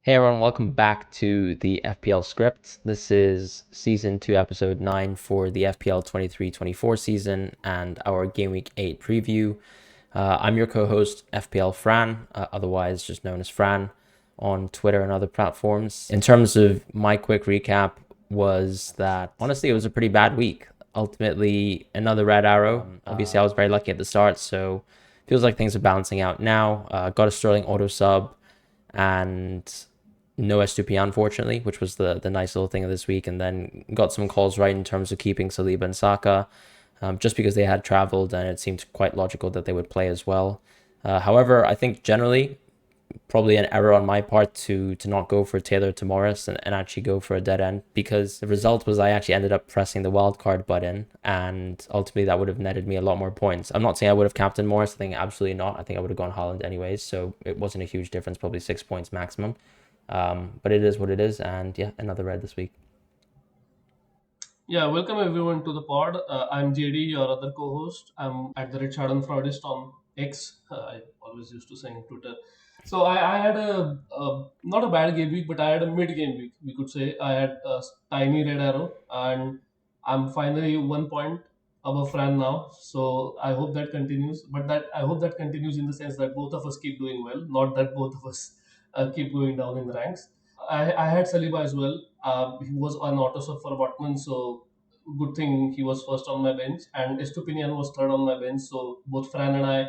Hey everyone, welcome back to the FPL Script. This is Season 2, Episode 9 for the FPL 23-24 season and our Gameweek 8 preview. I'm your co-host, FPL Fran, otherwise just known as Fran, on Twitter and other platforms. In terms of my quick recap, was that honestly it was a pretty bad week. Ultimately, another red arrow. Obviously, I was very lucky at the start, so feels like things are balancing out now. Got a Sterling auto sub and no S2P, unfortunately, which was the nice little thing of this week. And then got some calls right in terms of keeping Saliba and Saka, just because they had traveled and it seemed quite logical that they would play as well. However, I think generally probably an error on my part to not go for Taylor to Morris and actually go for a dead end, because the result was I actually ended up pressing the wildcard button and ultimately that would have netted me a lot more points. I'm not saying I would have captained Morris. I think absolutely not. I think I would have gone Haaland anyways, so it wasn't a huge difference, probably 6 points maximum. But it is what it is, and yeah, another red this week. Yeah, welcome everyone to the pod. I'm JD, your other co-host. I'm at the Richard and Freudist on X. I always used to say in Twitter. So I had not a bad game week, but I had a mid game week. We could say I had a tiny red arrow, and I'm finally 1 point above Fran now. So I hope that continues. But that I hope that continues in the sense that both of us keep doing well, not that both of us keep going down in the ranks. I had Saliba as well. He was on auto sub for Botman, so good thing he was first on my bench. And Estupinian was third on my bench. So both Fran and I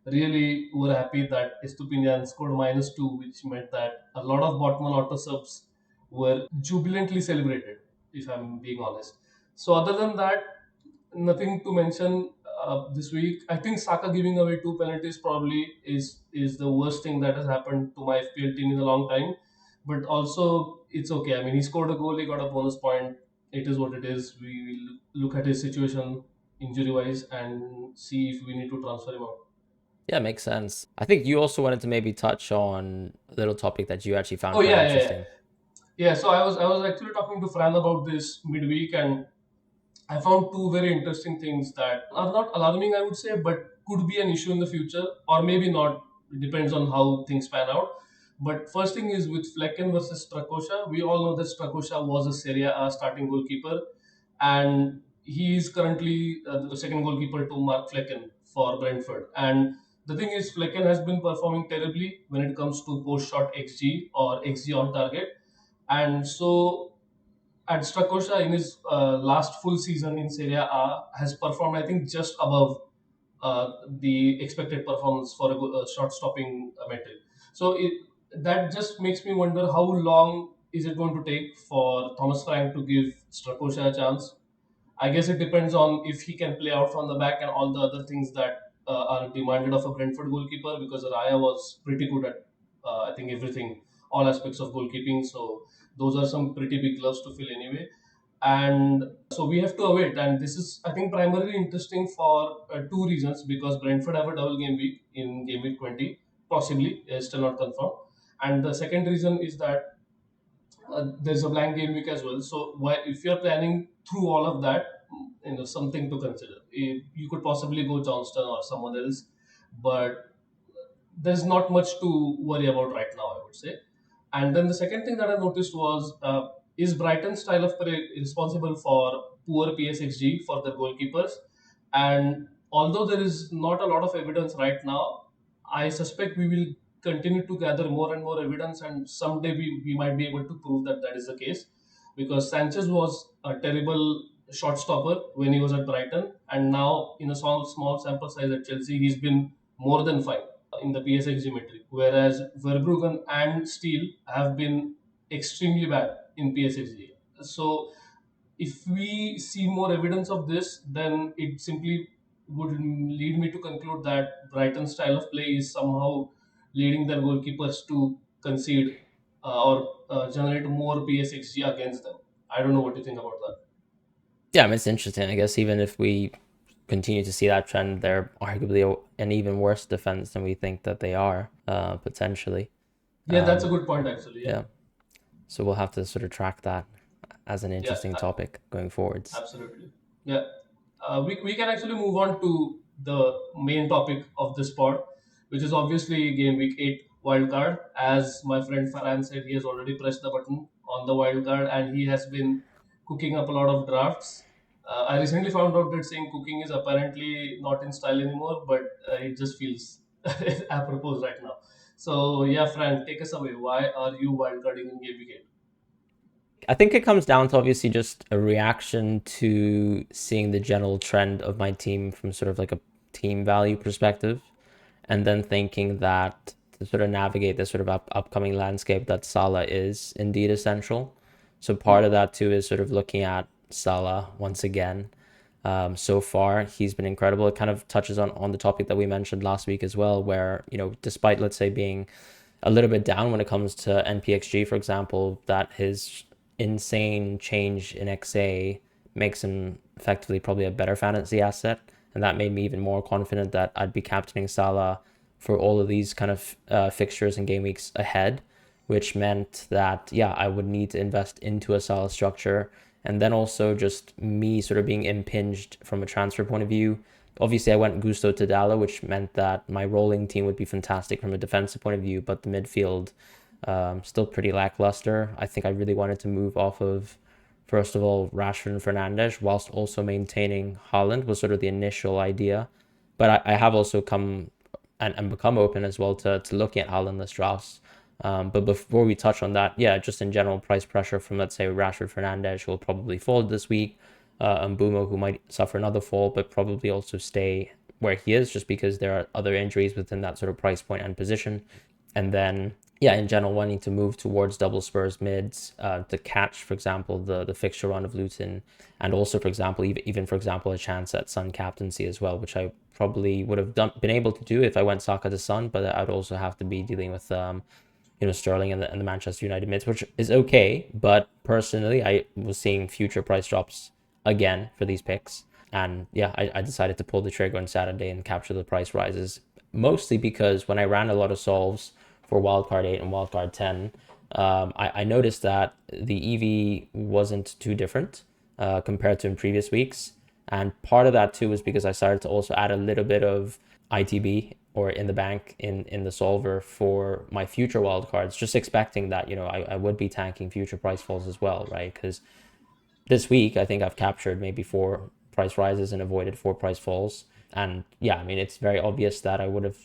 really were happy that Estupinian scored -2, which meant that a lot of Botman auto subs were jubilantly celebrated, if I'm being honest. So other than that, nothing to mention this week. I think Saka giving away two penalties probably is the worst thing that has happened to my FPL team in a long time. But also, it's okay. I mean, he scored a goal, he got a bonus point. It is what it is. We will look at his situation injury wise and see if we need to transfer him out. Yeah, makes sense. I think you also wanted to maybe touch on a little topic that you actually found Oh quite yeah. interesting. Yeah. So I was actually talking to Fran about this midweek, and I found two very interesting things that are not alarming, I would say, but could be an issue in the future, or maybe not. It depends on how things pan out. But first thing is with Flecken versus Strakosha. We all know that Strakosha was a Serie A starting goalkeeper, and he is currently the second goalkeeper to Mark Flecken for Brentford. And the thing is, Flecken has been performing terribly when it comes to post shot XG or XG on target. And so at Strakosha in his last full season in Serie A has performed, I think, just above the expected performance for a shot stopping metric. So that just makes me wonder how long is it going to take for Thomas Frank to give Strakosha a chance. I guess it depends on if he can play out from the back and all the other things that are demanded of a Brentford goalkeeper, because Raya was pretty good at, I think, everything, all aspects of goalkeeping. So those are some pretty big gloves to fill anyway. And so we have to await. And this is, I think, primarily interesting for two reasons, because Brentford have a double game week in game week 20, possibly, still not confirmed. And the second reason is that there's a blank game week as well. So why, if you're planning through all of that, something to consider. You could possibly go Johnston or someone else, but there's not much to worry about right now, I would say. And then the second thing that I noticed was, is Brighton's style of play responsible for poor PSXG for their goalkeepers? And although there is not a lot of evidence right now, I suspect we will continue to gather more and more evidence, and someday we might be able to prove that that is the case. Because Sanchez was a terrible shot stopper when he was at Brighton, and now in a small sample size at Chelsea, he's been more than fine in the PSXG metric, whereas Verbruggen and Steele have been extremely bad in PSXG. So if we see more evidence of this, then it simply would lead me to conclude that Brighton's style of play is somehow leading their goalkeepers to concede or generate more PSXG against them. I don't know what you think about that. Yeah, I mean, it's interesting. I guess even if we continue to see that trend, they're arguably an even worse defense than we think that they are, potentially. Yeah, that's a Um, good point, actually. Yeah, yeah, so we'll have to sort of track that as an yeah, interesting topic going forwards. absolutely. Yeah, we can actually move on to the main topic of this pod, which is obviously game week 8. wildcard. As my friend Farhan said, he has already pressed the button on the wildcard and he has been cooking up a lot of drafts. I recently found out that saying cooking is apparently not in style anymore, but it just feels apropos right now. So yeah, Fran, take us away. Why are you wildcarding in Game Week 8? I think it comes down to obviously just a reaction to seeing the general trend of my team from sort of like a team value perspective, and then thinking that to sort of navigate this sort of upcoming landscape that Salah is indeed essential. So part of that too is sort of looking at Salah once again. So far, he's been incredible. It kind of touches on the topic that we mentioned last week as well, where, despite, let's say, being a little bit down when it comes to npxG, for example, that his insane change in XA makes him effectively probably a better fantasy asset. And that made me even more confident that I'd be captaining Salah for all of these kind of fixtures and game weeks ahead, which meant that, yeah, I would need to invest into a Salah structure. And then also just me sort of being impinged from a transfer point of view. Obviously, I went Gusto to Dalla, which meant that my rolling team would be fantastic from a defensive point of view, but the midfield still pretty lackluster. I think I really wanted to move off of, first of all, Rashford and Fernandes, whilst also maintaining Haaland was sort of the initial idea. But I have also come and become open as well to looking at Haalandless drafts. But before we touch on that, yeah, just in general, price pressure from, let's say, Rashford Fernandes, who will probably fold this week, and Bumo, who might suffer another fall, but probably also stay where he is, just because there are other injuries within that sort of price point and position. And then, yeah, in general, wanting to move towards double Spurs mids to catch, for example, the fixture run of Luton, and also, for example, even for example, a chance at Sun captaincy as well, which I probably would have been able to do if I went Saka to Sun, but I'd also have to be dealing with Sterling and the Manchester United mids, which is okay. But personally, I was seeing future price drops again for these picks. And yeah, I decided to pull the trigger on Saturday and capture the price rises, mostly because when I ran a lot of solves for Wildcard 8 and Wildcard 10, I noticed that the EV wasn't too different compared to in previous weeks. And part of that too was because I started to also add a little bit of ITB or in the bank in the solver for my future wildcards, just expecting that, I would be tanking future price falls as well, right? Because this week, I think I've captured maybe 4 price rises and avoided 4 price falls. And yeah, I mean, it's very obvious that I would have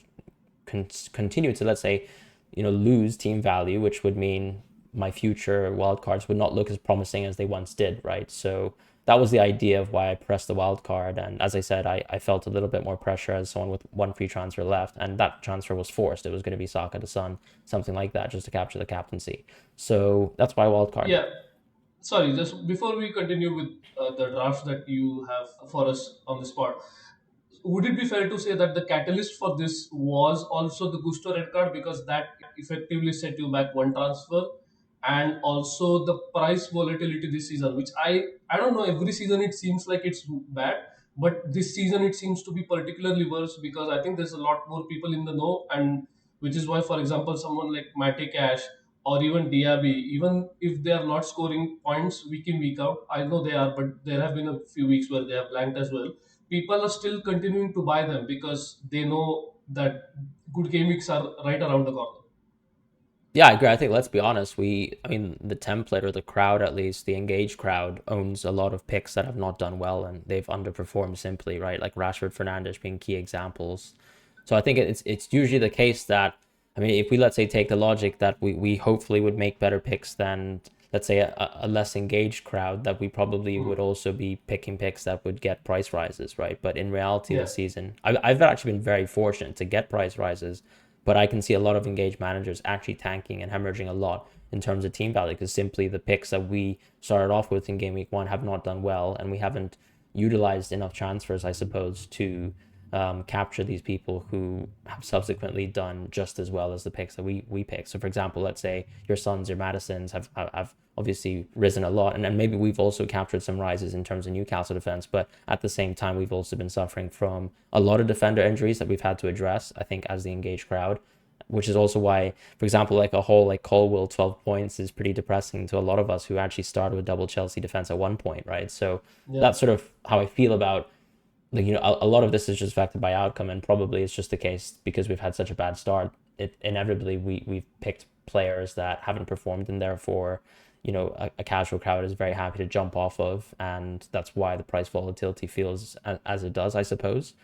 continued to, let's say, lose team value, which would mean my future wildcards would not look as promising as they once did, right? So that was the idea of why I pressed the wild card. And as I said, I felt a little bit more pressure as someone with one free transfer left. And that transfer was forced. It was going to be Saka to Sun, something like that, just to capture the captaincy. So that's why wild card. Yeah, sorry, just before we continue with the drafts that you have for us on the spot, would it be fair to say that the catalyst for this was also the Gusto red card because that effectively set you back one transfer, and also the price volatility this season, which I don't know, every season it seems like it's bad, but this season it seems to be particularly worse because I think there's a lot more people in the know, and which is why, for example, someone like Mate Cash or even Diaby, even if they are not scoring points week in week out, I know they are, but there have been a few weeks where they have blanked as well. People are still continuing to buy them because they know that good game weeks are right around the corner. Yeah, I agree. I think let's be honest. I mean, the template or the crowd, at least the engaged crowd, owns a lot of picks that have not done well and they've underperformed simply, right? Like Rashford, Fernandes being key examples. So I think it's usually the case that, I mean, if we, let's say, take the logic that we hopefully would make better picks than, let's say, a less engaged crowd, that we probably Hmm. would also be picking picks that would get price rises, right? But in reality, Yeah. this season, I've actually been very fortunate to get price rises, but I can see a lot of engaged managers actually tanking and hemorrhaging a lot in terms of team value because simply the picks that we started off with in game week 1 have not done well, and we haven't utilized enough transfers, I suppose, to capture these people who have subsequently done just as well as the picks that we pick. So, for example, let's say your Sons, your Madisons have obviously risen a lot, and maybe we've also captured some rises in terms of Newcastle defense, but at the same time, we've also been suffering from a lot of defender injuries that we've had to address, I think, as the engaged crowd. Which is also why, for example, like a whole like Colwill 12 points is pretty depressing to a lot of us who actually started with double Chelsea defense at one point, right? So Yeah. that's sort of how I feel about, like, a lot of this is just affected by outcome, and probably it's just the case because we've had such a bad start it inevitably we've picked players that haven't performed, and therefore, a casual crowd is very happy to jump off of, and that's why the price volatility feels as it does, I suppose.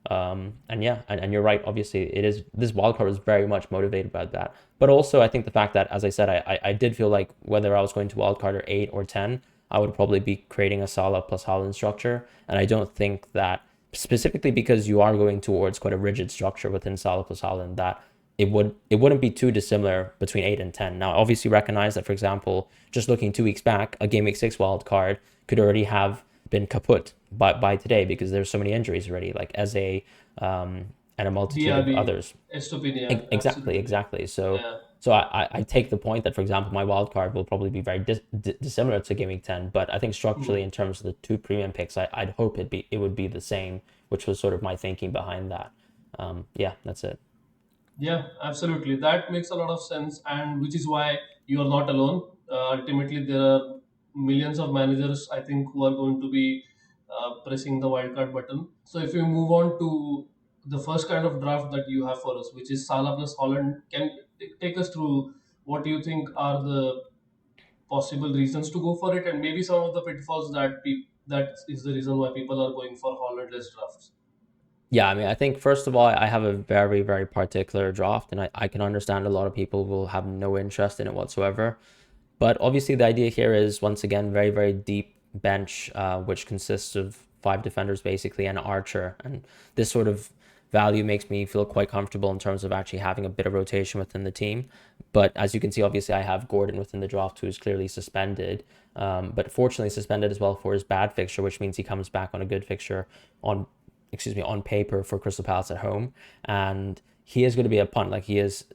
And yeah, and you're right. Obviously, it is this wildcard is very much motivated by that. But also, I think the fact that, as I said, I did feel like whether I was going to wildcard or 8 or 10, I would probably be creating a Salah plus Haaland structure. And I don't think that, specifically because you are going towards quite a rigid structure within Salah plus Haaland, that it wouldn't be too dissimilar between 8 and 10. Now, obviously, recognize that, for example, just looking 2 weeks back, a Game Week 6 wild card could already have been kaput by today because there's so many injuries already, like and a multitude of DRB, others. S2E9, Exactly, absolutely. exactly. So Yeah. so I take the point that, for example, my wild card will probably be very dissimilar to Game Week 10, but I think structurally, Hmm. in terms of the two premium picks, I'd hope it would be the same, which was sort of my thinking behind that. Yeah, that's it. Yeah, absolutely. That makes a lot of sense, and which is why you are not alone. Ultimately, there are millions of managers, I think, who are going to be pressing the wildcard button. So, if we move on to the first kind of draft that you have for us, which is Salah plus Holland, can take us through what you think are the possible reasons to go for it, and maybe some of the pitfalls that is the reason why people are going for Hollandless drafts. Yeah, I mean, I think first of all, I have a very, very particular draft, and I can understand a lot of people will have no interest in it whatsoever. But obviously, the idea here is, once again, very, very deep bench, which consists of 5 defenders basically and Archer. And this sort of value makes me feel quite comfortable in terms of actually having a bit of rotation within the team. But as you can see, obviously, I have Gordon within the draft, who is clearly suspended, but fortunately suspended as well for his bad fixture, which means he comes back on a good fixture on, excuse me, on paper for Crystal Palace at home. And he is going to be a punt. Like, he is,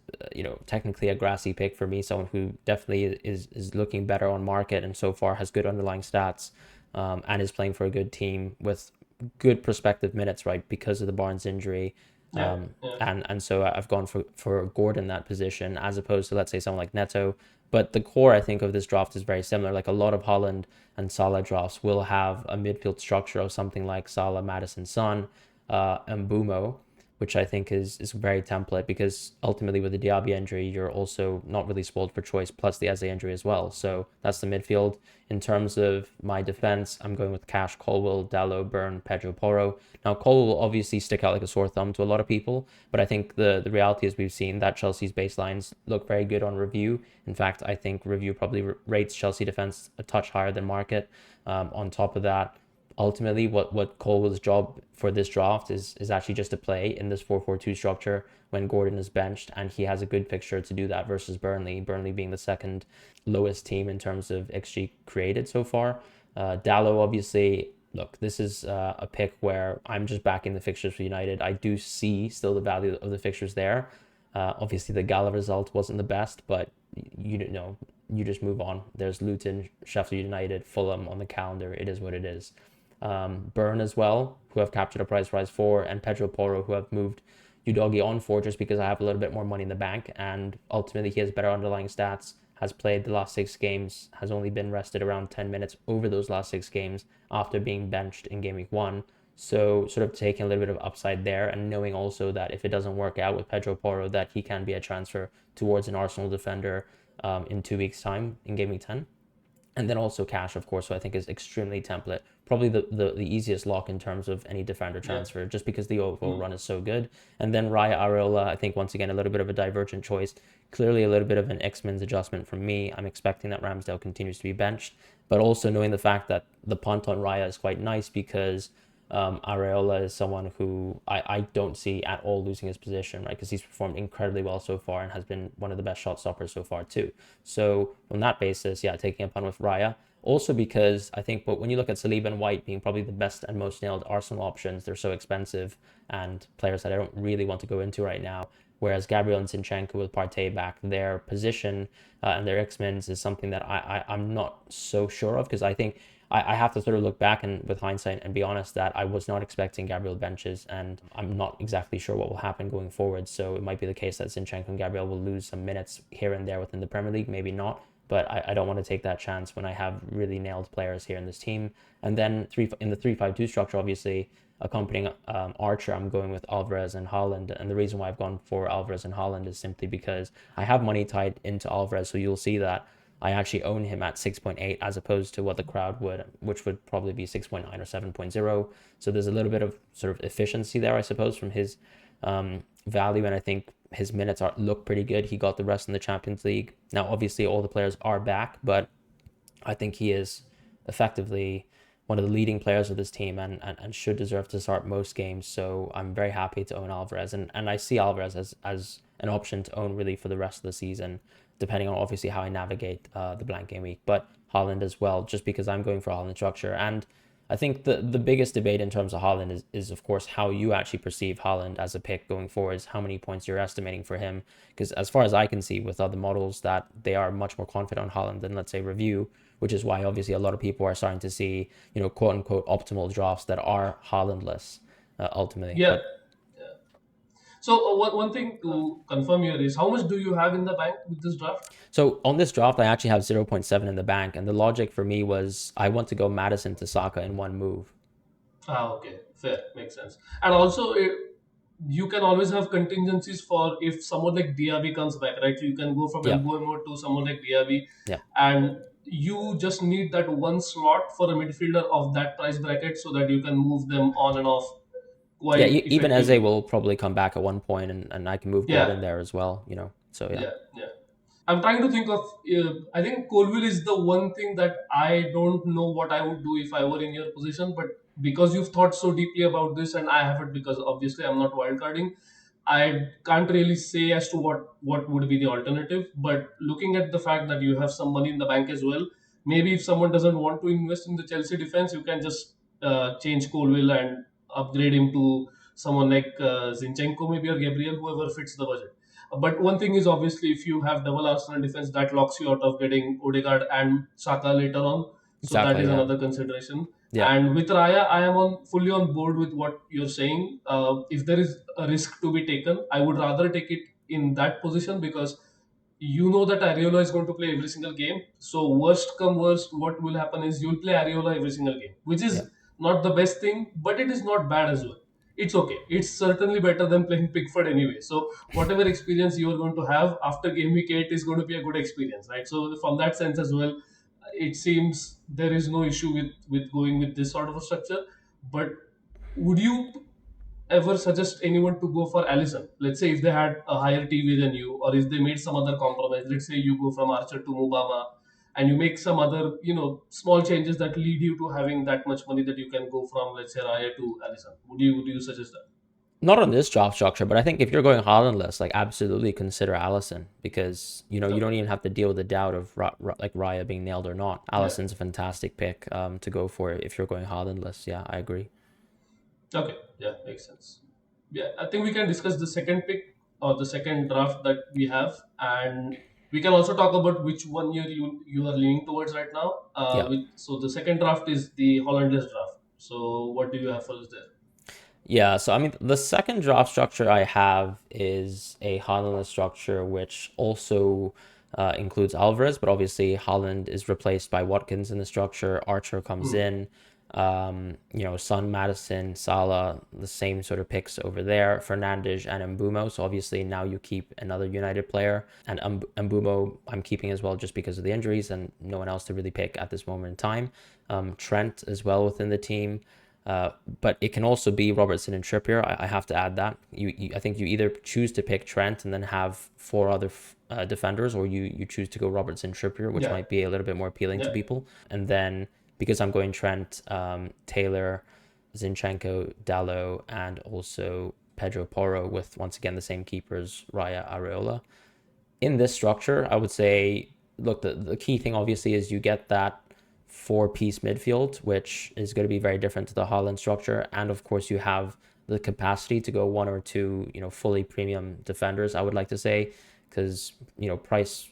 technically a grassy pick for me, someone who definitely is looking better on market and so far has good underlying stats, and is playing for a good team with good prospective minutes, right, because of the Barnes injury. Yeah, yeah, And so I've gone for Gordon that position as opposed to, let's say, someone like Neto. But the core, I think, of this draft is very similar. Like, a lot of Holland and Salah drafts will have a midfield structure of something like Salah, Madison, Son, and Bumo, which I think is very template, because ultimately with the Diaby injury, you're also not really spoiled for choice, plus the Eze injury as well. So that's the midfield. In terms of my defense, I'm going with Cash, Colwell, Dallo, Byrne, Pedro Porro. Now, Colwell will obviously stick out like a sore thumb to a lot of people, but I think the reality is, we've seen that Chelsea's baselines look very good on review. In fact, I think review probably rates Chelsea defense a touch higher than market. On top of that, ultimately what Colwell's job for this draft is actually just to play in this 4-4-2 structure when Gordon is benched, and he has a good fixture to do that versus Burnley being the second lowest team in terms of XG created so far. Dallo, obviously, look, this is a pick where I'm just backing the fixtures for United. I do see still the value of the fixtures there. Obviously, the Gala result wasn't the best, but you just move on. There's Luton, Sheffield United, Fulham on the calendar. It is what it is. Byrne as well, who have captured a price rise for, and Pedro Porro, who have moved Udogi on for, just because I have a little bit more money in the bank, and ultimately he has better underlying stats, has played the last 6 games, has only been rested around 10 minutes over those last 6 games after being benched in Game Week 1. So sort of taking a little bit of upside there, and knowing also that if it doesn't work out with Pedro Porro, that he can be a transfer towards an Arsenal defender in 2 weeks' time in Game Week 10. And then also Cash, of course, who I think is extremely template. Probably the easiest lock in terms of any defender yeah. transfer, just because the overall Hmm. run is so good. And then Raya Areola, I think, once again, a little bit of a divergent choice. Clearly a little bit of an X-Men's adjustment from me. I'm expecting that Ramsdale continues to be benched, but also knowing the fact that the punt on Raya is quite nice, because Areola is someone who I don't see at all losing his position, right? Because he's performed incredibly well so far and has been one of the best shot stoppers so far too. So on that basis, yeah, taking a punt with Raya. Also because I think, but when you look at Saliba and White being probably the best and most nailed Arsenal options, they're so expensive and players that I don't really want to go into right now. Whereas Gabriel and Zinchenko with Partey back, their position and their X-Men's is something that I'm not so sure of, because I think I have to sort of look back and with hindsight and be honest that I was not expecting Gabriel benches, and I'm not exactly sure what will happen going forward. So it might be the case that Zinchenko and Gabriel will lose some minutes here and there within the Premier League, maybe not. But I don't want to take that chance when I have really nailed players here in this team. And then in the 3-5-2 structure, obviously, accompanying Archer, I'm going with Alvarez and Haaland. And the reason why I've gone for Alvarez and Haaland is simply because I have money tied into Alvarez. So you'll see that I actually own him at 6.8 as opposed to what the crowd would, which would probably be 6.9 or 7.0. So there's a little bit of sort of efficiency there, I suppose, from his value. And I think his minutes look pretty good. He got the rest in the Champions League. Now, obviously, all the players are back, but I think he is effectively one of the leading players of this team and should deserve to start most games. So I'm very happy to own Alvarez. And I see Alvarez as an option to own really for the rest of the season, depending on obviously how I navigate the blank game week. But Haaland as well, just because I'm going for Haaland structure. And I think the biggest debate in terms of Haaland is of course how you actually perceive Haaland as a pick going forwards, how many points you're estimating for him. Because as far as I can see with other models that they are much more confident on Haaland than let's say Review, which is why obviously a lot of people are starting to see, quote unquote optimal drafts that are Haalandless ultimately. Yeah. But Yeah. So one thing to confirm here is how much do you have in the bank with this draft? so on this draft, I actually have 0.7 in the bank. And the logic for me was I want to go Madison to Saka in one move. Ah, okay, fair, makes sense. And also, you can always have contingencies for if someone like Diaby comes back, right? You can go from Yeah. Embuemo to someone like Diaby, Yeah. and you just need that one slot for a midfielder of that price bracket so that you can move them on and off Yeah. quite Even Eze effectively. will probably come back at one point and I can move Yeah, Gordon there as well. So yeah. yeah. I'm trying to think of. I think Colville is the one thing that I don't know what I would do if I were in your position. But because you've thought so deeply about this, and I haven't, because obviously I'm not wildcarding, I can't really say as to what would be the alternative. But looking at the fact that you have some money in the bank as well, maybe if someone doesn't want to invest in the Chelsea defense, you can just change Colville and upgrade him to someone like Zinchenko, maybe, or Gabriel, whoever fits the budget. But one thing is obviously if you have double Arsenal defense, that locks you out of getting Odegaard and Saka later on. So that Exactly. is Yeah. another consideration. Yeah. And with Raya, I am on fully on board with what you're saying. If there is a risk to be taken, I would rather take it in that position because you know that Areola is going to play every single game. So worst come worst, what will happen is you'll play Areola every single game, which Yeah. is not the best thing, but it is not bad as well. It's okay. It's certainly better than playing Pickford anyway. So whatever experience you are going to have after game week 8 is going to be a good experience, right? So from that sense as well, it seems there is no issue with going with this sort of a structure. But would you ever suggest anyone to go for Allison? Let's say if they had a higher TV than you, or if they made some other compromise. Let's say you go from Archer to Mubama, and you make some other, small changes that lead you to having that much money that you can go from, let's say, Raya to Allison. Would you suggest that? Not on this draft structure, but I think if you're going Haalandless, like absolutely consider Allison because you Okay. don't even have to deal with the doubt of like Raya being nailed or not. Yeah. Allison's a fantastic pick to go for if you're going Haalandless. Yeah, I agree. Okay. Yeah, makes sense. Yeah, I think we can discuss the second pick or the second draft that we have, and we can also talk about which one you are leaning towards right now. Yeah. So the second draft is the Hollandless draft. So what do you have for us there? Yeah, so I mean, the second draft structure I have is a Haaland structure, which also includes Alvarez, but obviously Haaland is replaced by Watkins in the structure. Archer comes Hmm. in, Son, Madison, Salah, the same sort of picks over there. Fernandes and Mbumo. So obviously now you keep another United player, and Mbumo I'm keeping as well just because of the injuries and no one else to really pick at this moment in time. Trent as well within the team. But it can also be Robertson and Trippier. I have to add that. I think you either choose to pick Trent and then have four other defenders, or you choose to go Robertson Trippier, which Yeah. might be a little bit more appealing to Yeah. people. And then because I'm going Trent, Taylor, Zinchenko, Dallo, and also Pedro Porro with once again the same keepers, Raya Areola. In this structure, I would say, look, the key thing obviously is you get that four-piece midfield, which is going to be very different to the Haaland structure. And of course, you have the capacity to go one or two, fully premium defenders, I would like to say, because, price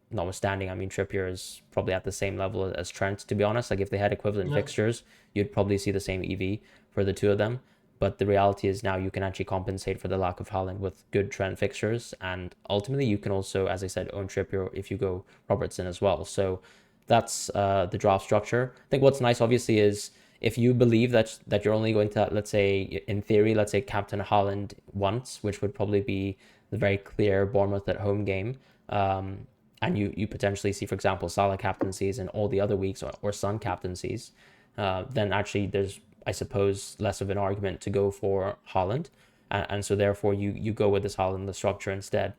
notwithstanding, I mean, Trippier is probably at the same level as Trent, to be honest. Like, if they had equivalent Yeah. fixtures, you'd probably see the same EV for the two of them. But the reality is now you can actually compensate for the lack of Haaland with good Trent fixtures. And ultimately, you can also, as I said, own Trippier if you go Robertson as well. So that's the draft structure. I think what's nice, obviously, is if you believe that you're only going to, let's say, in theory, let's say captain Haaland once, which would probably be the very clear Bournemouth at home game, and you potentially see, for example, Salah captaincies and all the other weeks, or Son captaincies, then actually there's, I suppose, less of an argument to go for Haaland, and so therefore you go with this Haaland the structure instead.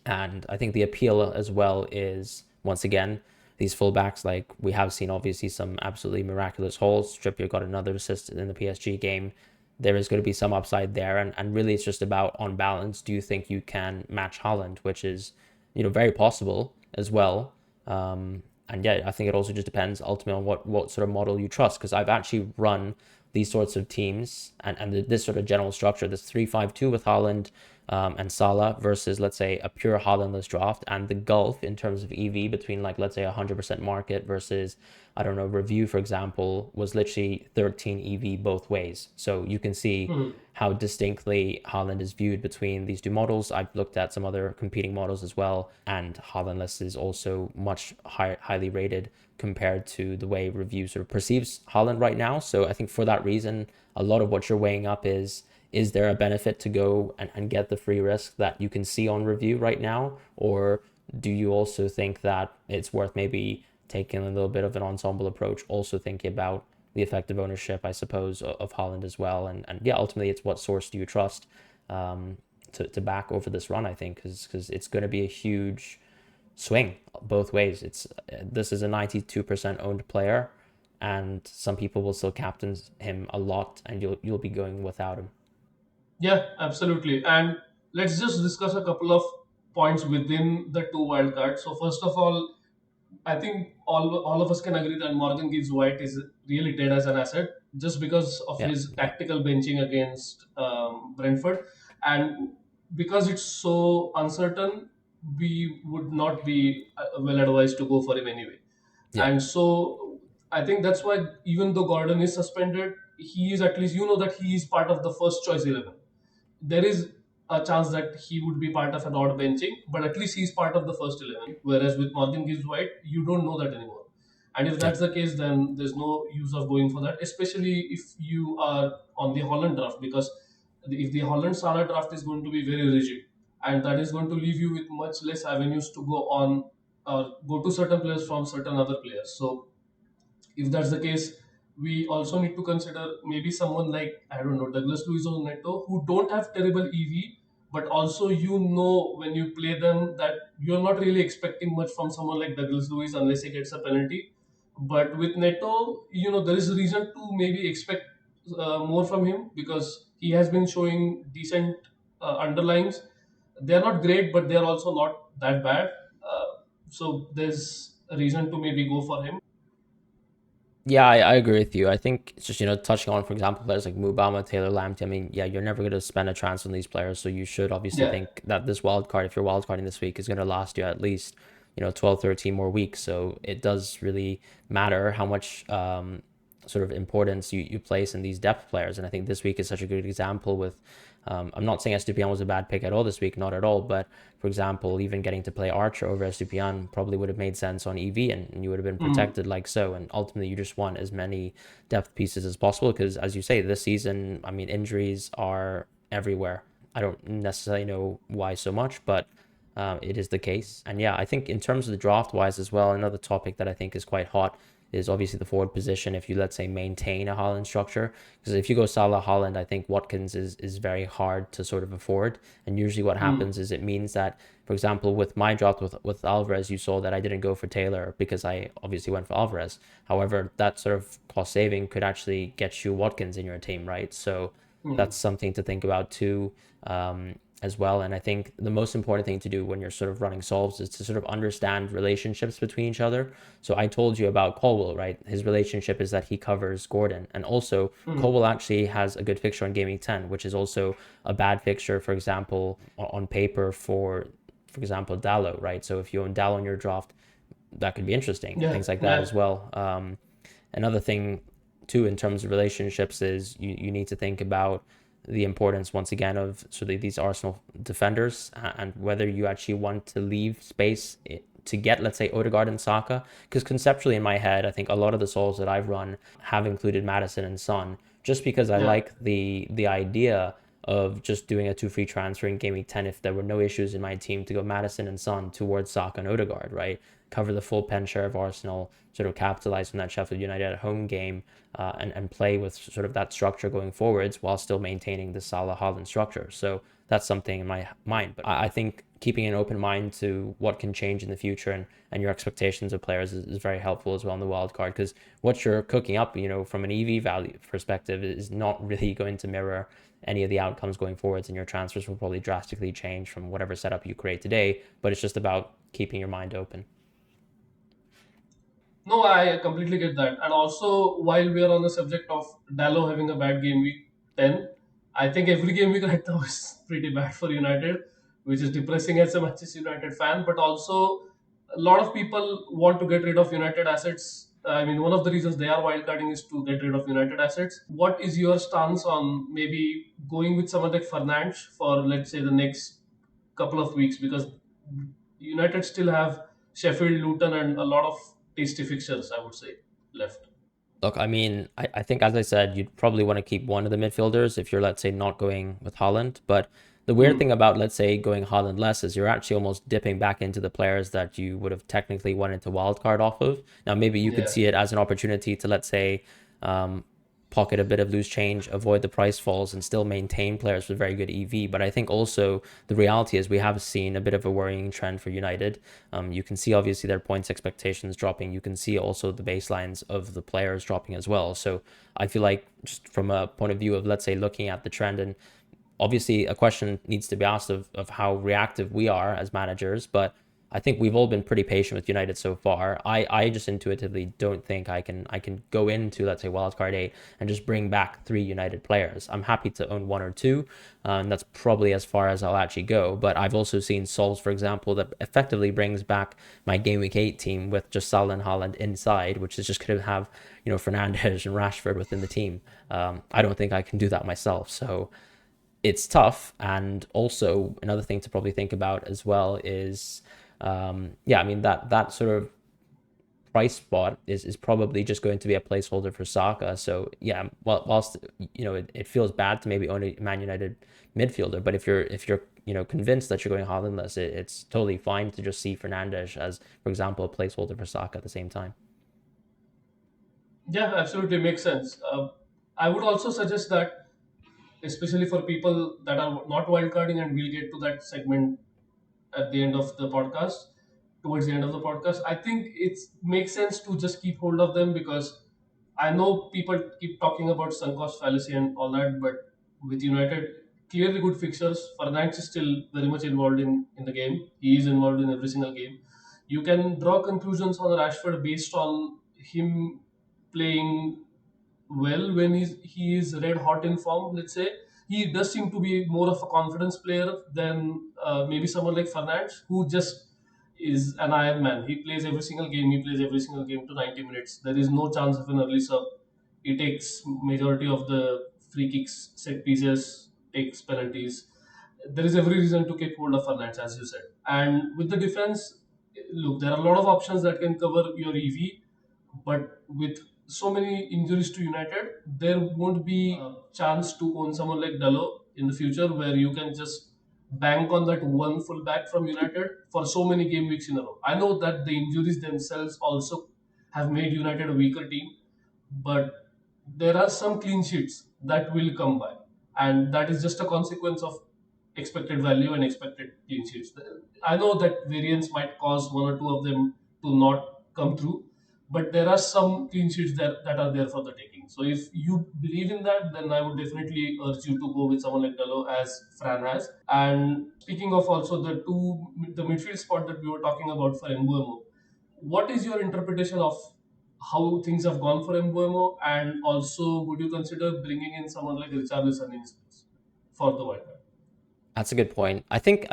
And I think the appeal as well is, once again, these fullbacks, like we have seen obviously some absolutely miraculous hauls. Trippier got another assist in the PSG game. There is going to be some upside there. And really it's just about, on balance, do you think you can match Haaland, which is, very possible as well. And yeah, I think it also just depends ultimately on what sort of model you trust. Because I've actually run these sorts of teams and this sort of general structure, this 3-5-2 with Haaland, and Salah versus, let's say, a pure Haalandless draft, and the gulf in terms of EV between, like, let's say 100% market versus, I don't know, review, for example, was literally 13 EV both ways. So you can see how distinctly Haaland is viewed between these two models. I've looked at some other competing models as well, and Haalandless is also much highly rated compared to the way review sort of perceives Haaland right now. So I think for that reason, a lot of what you're weighing up is there a benefit to go and get the free risk that you can see on review right now? Or do you also think that it's worth maybe taking a little bit of an ensemble approach, also thinking about the effective ownership, I suppose, of Haaland as well? And yeah, ultimately, it's what source do you trust to back over this run, I think, because it's going to be a huge swing both ways. This is a 92% owned player, and some people will still captain him a lot, and you'll be going without him. Yeah, absolutely. And let's just discuss a couple of points within the two wildcards. So first of all, I think all of us can agree that Morgan Gibbs White is really dead as an asset just because of Yeah, his yeah, tactical benching against Brentford, and because it's so uncertain, we would not be well advised to go for him anyway. yeah, And so I think that's why, even though Gordon is suspended, he is, at least you know that he is part of the first choice 11. There is a chance that he would be part of an odd benching, but at least he's part of the first 11. Whereas with Morgan Gibbs White, you don't know that anymore. And if yeah. that's the case, then there's no use of going for that, especially if you are on the Holland draft, because if the Holland Salah draft is going to be very rigid, and that is going to leave you with much less avenues to go on or go to certain players from certain other players. So if that's the case, we also need to consider maybe someone like, I don't know, Douglas Luiz or Neto, who don't have terrible EV, but also when you play them that you're not really expecting much from someone like Douglas Luiz unless he gets a penalty. But with Neto, there is a reason to maybe expect more from him because he has been showing decent underlines. They're not great, but they're also not that bad. So there's a reason to maybe go for him. Yeah, I agree with you. I think it's just, touching on, for example, players like Mubama, Taylor Lamptey. I mean, yeah, you're never going to spend a transfer on these players. So you should obviously Yeah. think that this wild card, if you're wild carding this week, is going to last you at least, 12, 13 more weeks. So it does really matter how much sort of importance you place in these depth players. And I think this week is such a good example with, I'm not saying Estupiñán was a bad pick at all this week, not at all. But for example, even getting to play Archer over Estupiñán probably would have made sense on EV, and you would have been Mhm. protected like so. And ultimately, you just want as many depth pieces as possible because, as you say, this season, I mean, injuries are everywhere. I don't necessarily know why so much, but it is the case. And yeah, I think in terms of the draft wise as well, another topic that I think is quite hot is obviously the forward position. If you, let's say, maintain a Holland structure, because if you go Salah Holland, I think Watkins is very hard to sort of afford. And usually what Mm. happens is it means that, for example, with my draft with Alvarez, you saw that I didn't go for Taylor because I obviously went for Alvarez. However, that sort of cost saving could actually get you Watkins in your team, right? So Mm. that's something to think about too, as well. And I think the most important thing to do when you're sort of running solves is to sort of understand relationships between each other. So I told you about Colwell, right? His relationship is that he covers Gordon, and also Mm. Colwell actually has a good fixture on Gaming 10, which is also a bad fixture, for example, on paper for example, Dallo, right? So if you own Dallo in your draft, that could be interesting and Yeah. things like that Yeah. as well. Another thing too in terms of relationships is you need to think about the importance once again of sort of these Arsenal defenders and whether you actually want to leave space to get, let's say, Odegaard and Saka, because conceptually in my head, I think a lot of the souls that I've run have included Madison and Son, just because I Yeah. like the idea of just doing a two free transfer in game week 10 if there were no issues in my team to go Madison and Son towards Saka and Odegaard, right? Cover the full pen share of Arsenal, sort of capitalize on that Sheffield United home game, and play with sort of that structure going forwards while still maintaining the Salah Haaland structure. So that's something in my mind. But I think keeping an open mind to what can change in the future and your expectations of players is very helpful as well in the wild card, because what you're cooking up, from an EV value perspective is not really going to mirror any of the outcomes going forwards, and your transfers will probably drastically change from whatever setup you create today. But it's just about keeping your mind open. No, I completely get that. And also, while we are on the subject of Dallo having a bad game week 10, I think every game week right now is pretty bad for United, which is depressing as a Manchester United fan. But also, a lot of people want to get rid of United assets. I mean, one of the reasons they are wildcarding is to get rid of United assets. What is your stance on maybe going with someone like Fernandes for, let's say, the next couple of weeks? Because United still have Sheffield, Luton, and a lot of tasty fixtures, I would say, left. Look, I mean, I think, as I said, you'd probably want to keep one of the midfielders if you're, let's say, not going with Holland. But the weird Hmm. thing about, let's say, going Holland less is you're actually almost dipping back into the players that you would have technically wanted to wildcard off of. Now, maybe you could Yeah. see it as an opportunity to, let's say, um, pocket a bit of loose change, avoid the price falls, and still maintain players with very good EV. But I think also the reality is we have seen a bit of a worrying trend for United. You can see obviously their points expectations dropping. You can see also the baselines of the players dropping as well. So I feel like, just from a point of view of, let's say, looking at the trend, and obviously a question needs to be asked of how reactive we are as managers, but I think we've all been pretty patient with United so far. I just intuitively don't think I can go into, let's say, wildcard 8 and just bring back three United players. I'm happy to own one or two, and that's probably as far as I'll actually go. But I've also seen Souls, for example, that effectively brings back my Game Week 8 team with just Salah and Haaland inside, which is just going to have, Fernandes and Rashford within the team. I don't think I can do that myself. So it's tough. And also another thing to probably think about as well is, yeah, I mean, that sort of price spot is probably just going to be a placeholder for Saka. So yeah, whilst it feels bad to maybe own a Man United midfielder, but if you're convinced that you're going Hollandless, it's totally fine to just see Fernandes as, for example, a placeholder for Saka at the same time. Yeah, absolutely makes sense. I would also suggest that, especially for people that are not wildcarding, and we'll get to that segment at the end of the podcast, towards the end of the podcast, I think it makes sense to just keep hold of them, because I know people keep talking about sunk cost fallacy and all that, but with United, clearly good fixtures. Fernandes is still very much involved in the game. He is involved in every single game. You can draw conclusions on Rashford based on him playing well when he is red hot in form. Let's say he does seem to be more of a confidence player than maybe someone like Fernandes, who just is an Iron Man. He plays every single game. He plays every single game to 90 minutes. There is no chance of an early sub. He takes majority of the free kicks, set pieces, takes penalties. There is every reason to keep hold of Fernandes, as you said. And with the defense, look, there are a lot of options that can cover your EV, but with so many injuries to United, there won't be a chance to own someone like Dallo in the future, where you can just bank on that one fullback from United for so many game weeks in a row. I know that the injuries themselves also have made United a weaker team, but there are some clean sheets that will come by, and that is just a consequence of expected value and expected clean sheets. I know that variance might cause one or two of them to not come through, but there are some clean sheets that are there for the taking. So if you believe in that, then I would definitely urge you to go with someone like Dallo, as Fran has. And speaking of also the midfield spot that we were talking about for Mbuemo, what is your interpretation of how things have gone for Mbuemo, and also would you consider bringing in someone like Richarlison in his place for the World Cup? That's a good point. I think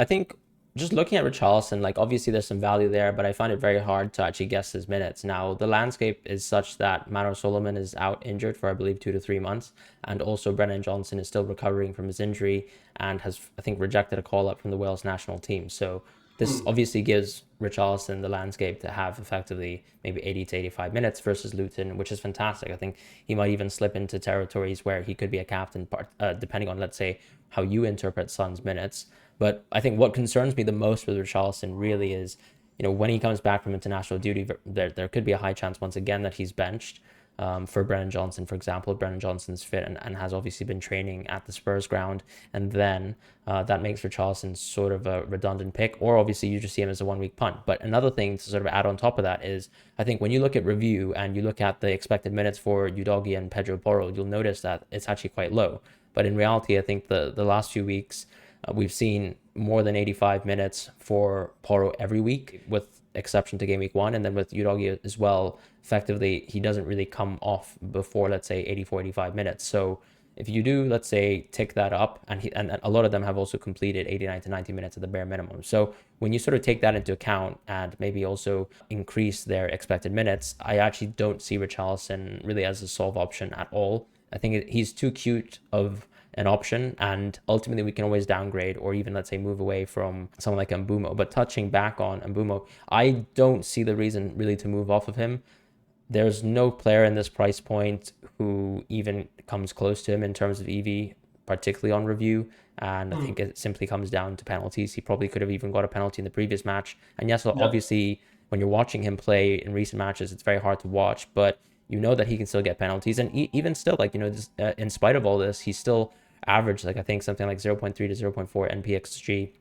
just looking at Richarlison, like, obviously there's some value there, but I find it very hard to actually guess his minutes. Now the landscape is such that Mano Solomon is out injured for, I believe, 2 to 3 months, and also Brennan Johnson is still recovering from his injury and has, I think, rejected a call up from the Wales national team. So This obviously gives Richarlison the landscape to have effectively maybe 80 to 85 minutes versus Luton, which is fantastic. I think he might even slip into territories where he could be a captain, depending on, let's say, how you interpret Son's minutes. But I think what concerns me the most with Richarlison really is, when he comes back from international duty, there could be a high chance once again that he's benched. For Brennan Johnson, for example. Brennan Johnson's fit and has obviously been training at the Spurs ground. And then that makes Richarlison sort of a redundant pick, or obviously you just see him as a 1 week punt. But another thing to sort of add on top of that is, I think when you look at review and you look at the expected minutes for Udogie and Pedro Porro, you'll notice that it's actually quite low. But in reality, I think the last few weeks, we've seen more than 85 minutes for Porro every week, with exception to game week 1. And then with Udogie as well, effectively, he doesn't really come off before, let's say, 84, 85 minutes. So if you do, let's say, tick that up, and a lot of them have also completed 89 to 90 minutes at the bare minimum. So when you sort of take that into account and maybe also increase their expected minutes, I actually don't see Richarlison really as a solve option at all. I think he's too cute of an option, and ultimately we can always downgrade or even, let's say, move away from someone like Mbumo. But touching back on Mbumo, I don't see the reason really to move off of him. There's no player in this price point who even comes close to him in terms of EV, particularly on review. And I think it simply comes down to penalties. He probably could have even got a penalty in the previous match. And yes, Yeah. obviously, when you're watching him play in recent matches, it's very hard to watch, but you know that he can still get penalties. And even still, like, just, in spite of all this, he's still averaged, like, I think something like 0.3 to 0.4 npxG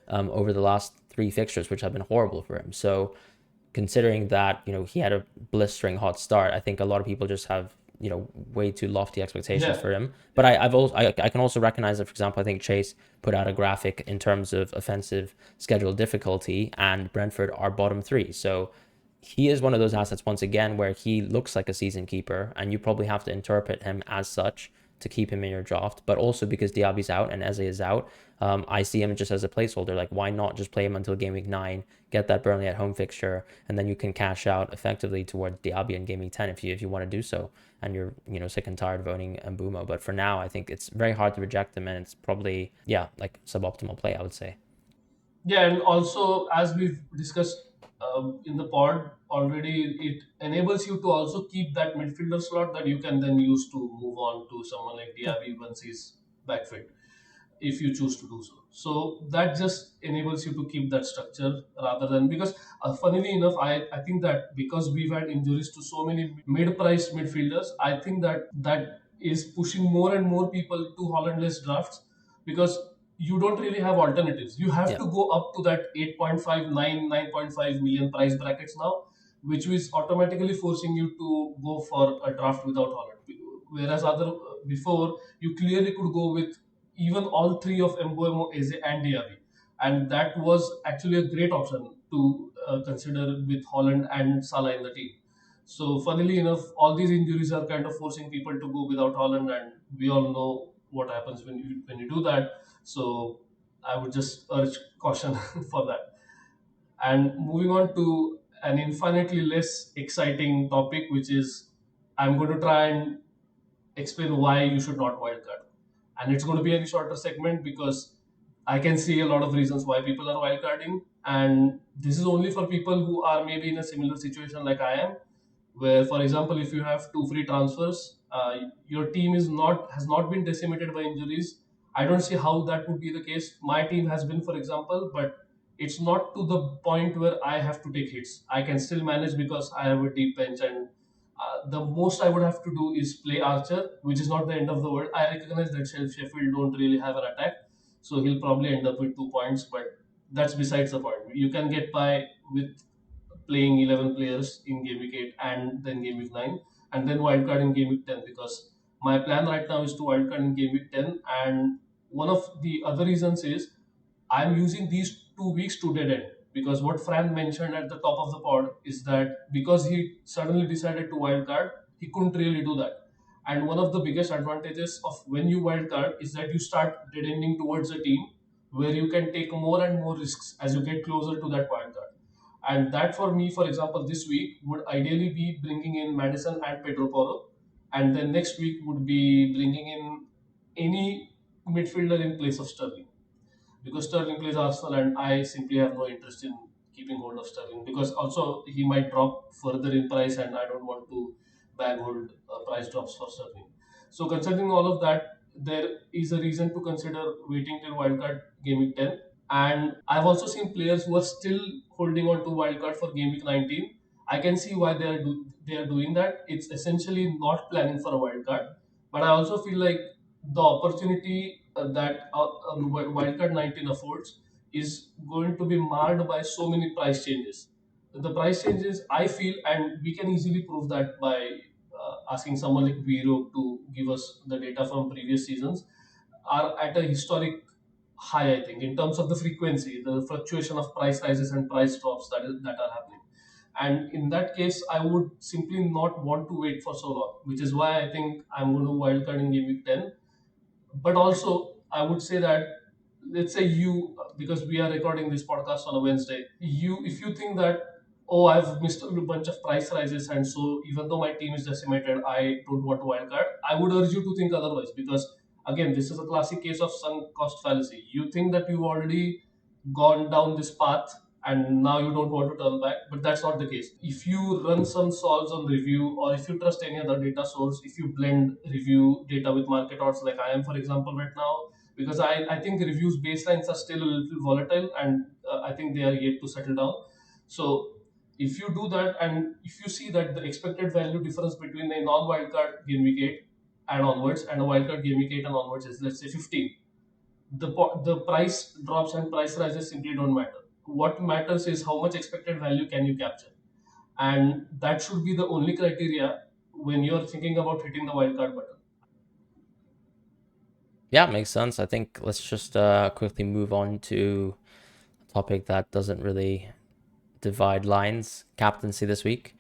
over the last 3 fixtures, which have been horrible for him. So considering that, he had a blistering hot start, I think a lot of people just have, way too lofty expectations Yeah. for him. But I can also recognize that, for example, I think Chase put out a graphic in terms of offensive schedule difficulty, and Brentford are bottom 3. So he is one of those assets once again where he looks like a season keeper, and you probably have to interpret him as such to keep him in your draft. But also because Diaby's out and Eze is out, I see him just as a placeholder. Like, why not just play him until game week 9, get that Burnley at home fixture, and then you can cash out effectively towards Diaby in game week 10 if you want to do so, and you're sick and tired of owning Mbumo. But for now, I think it's very hard to reject him, and it's probably, like, suboptimal play, I would say. Yeah, and also as we've discussed in the pod already, it enables you to also keep that midfielder slot that you can then use to move on to someone like Yeah. Diaby once he's back fit, if you choose to do so. So that just enables you to keep that structure rather than, because funnily enough, I think that because we've had injuries to so many mid-priced midfielders, I think that that is pushing more and more people to Holland-less drafts, because you don't really have alternatives. You have Yeah. to go up to that 8.5, 9.5 million price brackets now, which is automatically forcing you to go for a draft without Holland. Whereas other before, you clearly could go with even all three of Mboemo, Eze, and Diaby. And that was actually a great option to consider with Holland and Salah in the team. So, funnily enough, all these injuries are kind of forcing people to go without Holland, and we all know what happens when you do that. So, I would just urge caution for that. And moving on to an infinitely less exciting topic, which is I'm going to try and explain why you should not wildcard. And it's going to be a shorter segment because I can see a lot of reasons why people are wildcarding. And this is only for people who are maybe in a similar situation like I am, where, for example, if you have two free transfers, your team has not been decimated by injuries. I don't see how that would be the case. My team has been, for example, but it's not to the point where I have to take hits. I can still manage because I have a deep bench, and the most I would have to do is play Archer, which is not the end of the world. I recognize that Sheffield don't really have an attack, so he'll probably end up with 2 points, but that's besides the point. You can get by with playing 11 players in Game Week 8 and then Game Week 9, and then wildcard in Game Week 10, because my plan right now is to wildcard in Game Week 10. And one of the other reasons is I'm using these 2 weeks to dead end, because what Fran mentioned at the top of the pod is that because he suddenly decided to wildcard, he couldn't really do that. And one of the biggest advantages of when you wildcard is that you start dead ending towards a team where you can take more and more risks as you get closer to that wildcard. And that for me, for example, this week would ideally be bringing in Madison and Pedro Porro, and then next week would be bringing in any midfielder in place of Sterling. because Sterling plays Arsenal, and I simply have no interest in keeping hold of Sterling because also he might drop further in price, and I don't want to bag hold price drops for Sterling. So considering all of that, there is a reason to consider waiting till wildcard game week 10. And I've also seen players who are still holding on to wildcard for game week 19. I can see why they are doing that. It's essentially not planning for a wildcard, but I also feel like the opportunity that wildcard 19 affords is going to be marred by so many price changes. The price changes, I feel, and we can easily prove that by asking someone like Vero to give us the data from previous seasons, are at a historic high, I think, in terms of the frequency, the fluctuation of price rises and price drops that are happening. And in that case, I would simply not want to wait for so long, which is why I think I'm going to wildcard in game week 10. But also, I would say that, let's say you, because we are recording this podcast on a Wednesday, if you think that, oh, I've missed a bunch of price rises, and so even though my team is decimated, I don't want to wildcard, I would urge you to think otherwise, because again, this is a classic case of sunk cost fallacy. You think that you've already gone down this path and now you don't want to turn back, but that's not the case. If you run some solves on review, or if you trust any other data source, if you blend review data with market odds like I am, for example, right now, because I think reviews baselines are still a little volatile, and I think they are yet to settle down. So if you do that, and if you see that the expected value difference between a non-wildcard game week 8 and onwards and a wildcard game week 8 and onwards is, let's say, 15, the price drops and price rises simply don't matter. What matters is how much expected value can you capture, and that should be the only criteria when you're thinking about hitting the wildcard button. Yeah, makes sense. I think let's just quickly move on to a topic that doesn't really divide lines, captaincy this week.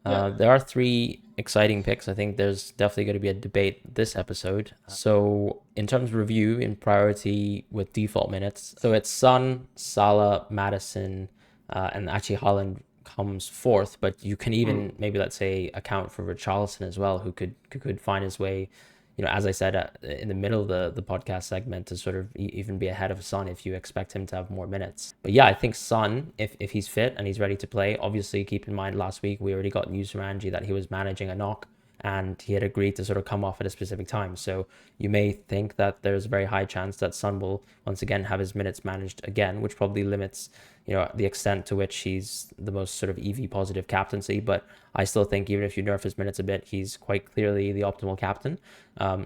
Yeah. There are three exciting picks. I think there's definitely going to be a debate this episode. So, in terms of review, in priority with default minutes, so it's Son, Salah, Madison, and actually Holland comes fourth. But you can Hmm. even maybe, let's say, account for Richarlison as well, who could find his way, as I said in the middle of the podcast segment, to sort of even be ahead of Son if you expect him to have more minutes. But yeah, I think Son, if he's fit and he's ready to play, obviously keep in mind last week we already got news from Angie that he was managing a knock and he had agreed to sort of come off at a specific time. So you may think that there's a very high chance that Son will once again have his minutes managed again, which probably limits, the extent to which he's the most sort of EV positive captaincy. But I still think even if you nerf his minutes a bit, he's quite clearly the optimal captain,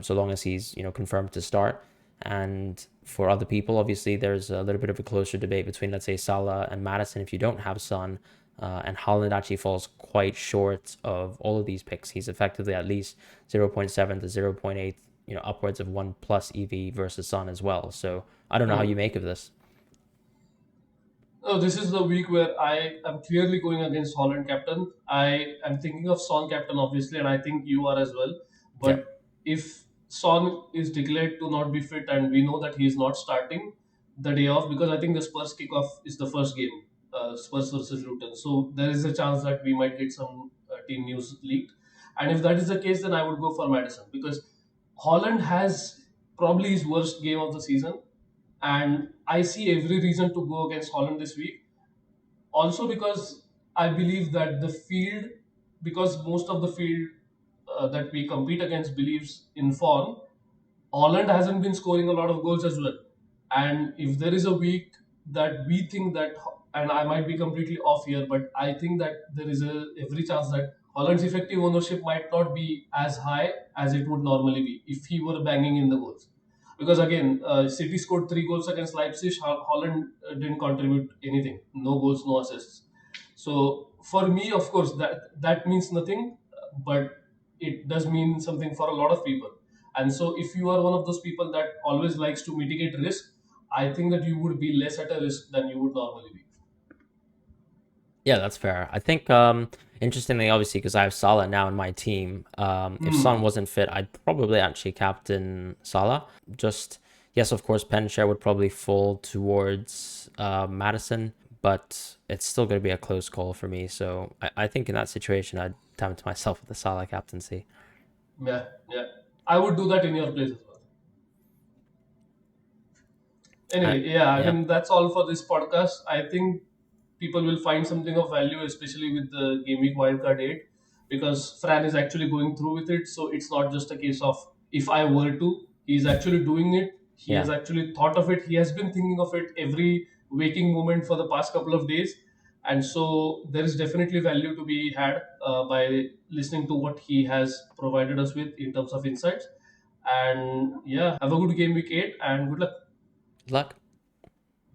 so long as he's, confirmed to start. And for other people, obviously, there's a little bit of a closer debate between, let's say, Salah and Madison if you don't have Son. And Holland actually falls quite short of all of these picks. He's effectively at least zero point 0.7 to zero point 0.8, upwards of 1 plus EV versus Son as well. So I don't know how Hmm. you make of this. Oh, this is the week where I am clearly going against Holland captain. I am thinking of Son captain, obviously, and I think you are as well. Yeah. But if Son is declared to not be fit, and we know that he is not starting the day off, because I think the Spurs kickoff is the first game, Spurs versus Luton. So there is a chance that we might get some team news leaked. And if that is the case, then I would go for Madison, because Holland has probably his worst game of the season, and I see every reason to go against Holland this week. Also, because I believe that the field, because most of the field that we compete against believes in form, Holland hasn't been scoring a lot of goals as well. And if there is a week that we think that, and I might be completely off here, but I think that there is a every chance that Holland's effective ownership might not be as high as it would normally be if he were banging in the goals. Because again, City scored 3 goals against Leipzig. Holland didn't contribute anything. No goals, no assists. So for me, of course, that means nothing, but it does mean something for a lot of people. And so, if you are one of those people that always likes to mitigate risk, I think that you would be less at a risk than you would normally be. Yeah, that's fair. I think, interestingly, obviously, because I have Salah now in my team, if Son Hmm. wasn't fit, I'd probably actually captain Salah. Just, yes, of course, pen share would probably fall towards Madison, but it's still going to be a close call for me. So I think in that situation, I'd tempt myself with the Salah captaincy. Yeah, yeah. I would do that in your place as well. Anyway, I, yeah, I yeah, mean, that's all for this podcast. I think people will find something of value, especially with the Gameweek Wildcard 8, because Fran is actually going through with it. So it's not just a case of if I were to, he's actually doing it. He has yeah. actually thought of it. He has been thinking of it every waking moment for the past couple of days. And so there is definitely value to be had by listening to what he has provided us with in terms of insights. And yeah, have a good game week 8 and good luck. Good luck.